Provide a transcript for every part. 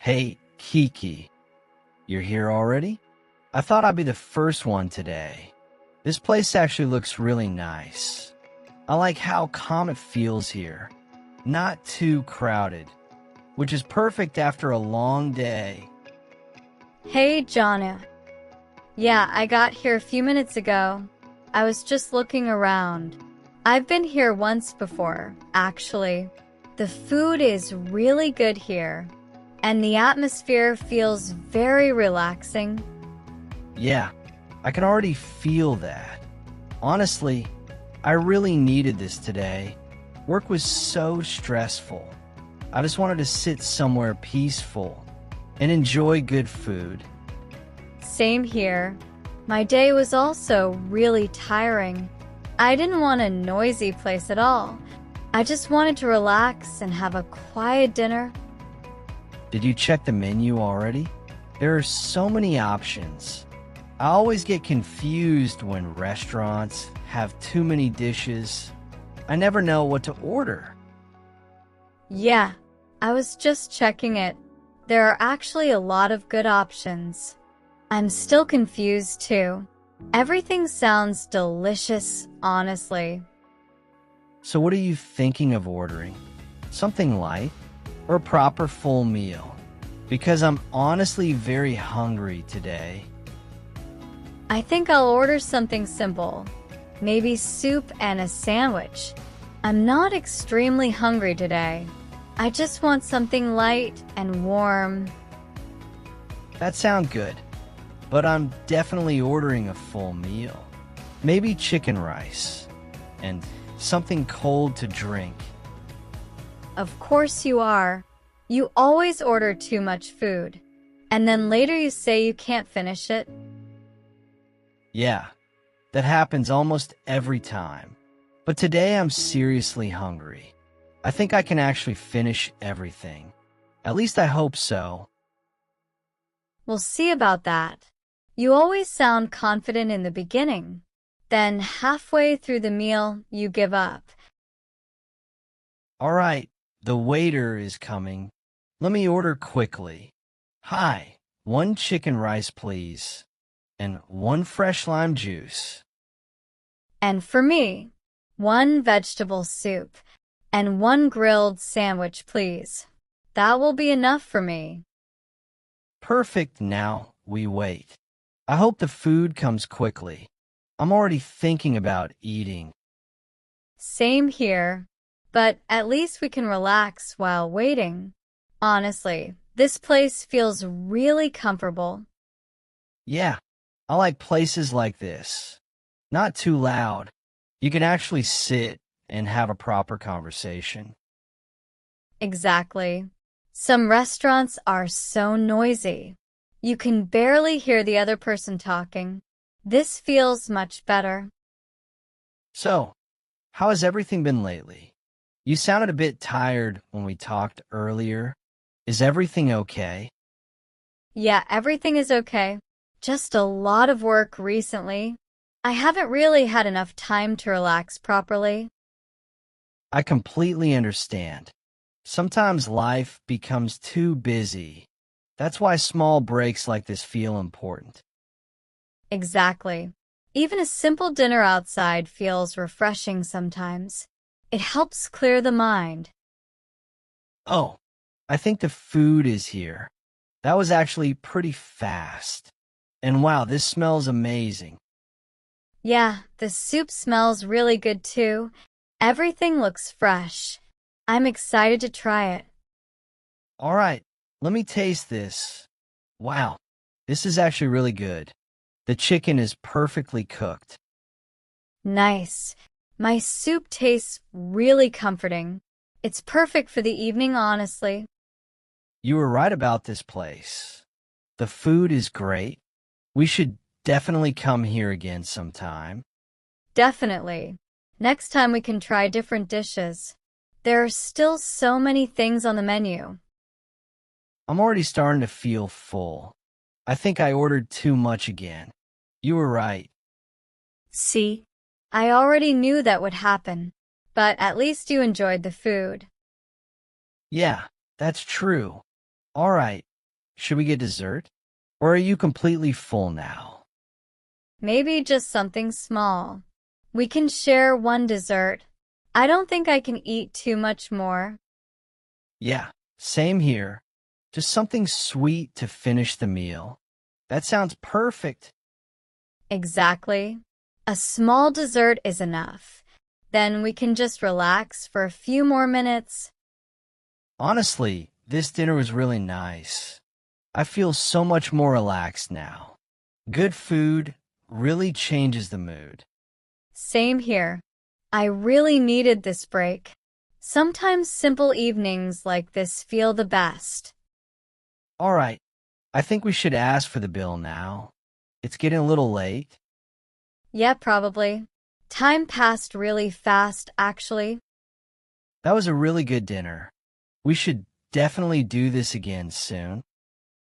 Hey, Kiki, you're here already? I thought I'd be the first one today. This place actually looks really nice. I like how calm it feels here. Not too crowded, which is perfect after a long day. Hey, Jonna. Yeah, I got here a few minutes ago. I was just looking around. I've been here once before, actually. The food is really good here, and the atmosphere feels very relaxing. Yeah, I can already feel that. Honestly, I really needed this today. Work was so stressful. I just wanted to sit somewhere peaceful and enjoy good food. Same here. My day was also really tiring. I didn't want a noisy place at all. I just wanted to relax and have a quiet dinner. Did you check the menu already? There are so many options. I always get confused when restaurants have too many dishes. I never know what to order. Yeah, I was just checking it. There are actually a lot of good options. I'm still confused too. Everything sounds delicious, honestly. So what are you thinking of ordering? Something light or a proper full meal? Because I'm honestly very hungry today. I think I'll order something simple. Maybe soup and a sandwich. I'm not extremely hungry today. I just want something light and warm. That sounds good, but I'm definitely ordering a full meal. Maybe chicken rice and something cold to drink. Of course you are. You always order too much food. And then later you say you can't finish it. Yeah, that happens almost every time. But today I'm seriously hungry. I think I can actually finish everything. At least I hope so. We'll see about that. You always sound confident in the beginning. Then halfway through the meal, you give up. All right, the waiter is coming. Let me order quickly. Hi, one chicken rice, please, and one fresh lime juice. And for me, one vegetable soup and one grilled sandwich, please. That will be enough for me. Perfect, now we wait. I hope the food comes quickly. I'm already thinking about eating. Same here, but at least we can relax while waiting. Honestly, this place feels really comfortable. Yeah, I like places like this. Not too loud. You can actually sit and have a proper conversation. Exactly. Some restaurants are so noisy. You can barely hear the other person talking. This feels much better. So, how has everything been lately? You sounded a bit tired when we talked earlier. Is everything okay? Yeah, everything is okay. Just a lot of work recently. I haven't really had enough time to relax properly. I completely understand. Sometimes life becomes too busy. That's why small breaks like this feel important. Exactly. Even a simple dinner outside feels refreshing sometimes. It helps clear the mind. Oh, I think the food is here. That was actually pretty fast. And wow, this smells amazing. Yeah, the soup smells really good too. Everything looks fresh. I'm excited to try it. All right, let me taste this. Wow, this is actually really good. The chicken is perfectly cooked. Nice. My soup tastes really comforting. It's perfect for the evening, honestly. You were right about this place. The food is great. We should definitely come here again sometime. Definitely. Next time we can try different dishes. There are still so many things on the menu. I'm already starting to feel full. I think I ordered too much again. You were right. See? I already knew that would happen. But at least you enjoyed the food. Yeah, that's true. All right, Should we get dessert? Or are you completely full now? Maybe just something small. We can share one dessert. I don't think I can eat too much more. Yeah, same here. Just something sweet to finish the meal. That sounds perfect. Exactly. A small dessert is enough. Then we can just relax for a few more minutes. Honestly, this dinner was really nice. I feel so much more relaxed now. Good food really changes the mood. Same here. I really needed this break. Sometimes simple evenings like this feel the best. All right, I think we should ask for the bill now. It's getting a little late. Yeah, probably. Time passed really fast, actually. That was a really good dinner. We should definitely do this again soon.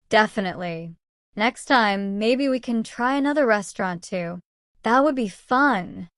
Definitely. Next time, maybe we can try another restaurant too. That would be fun.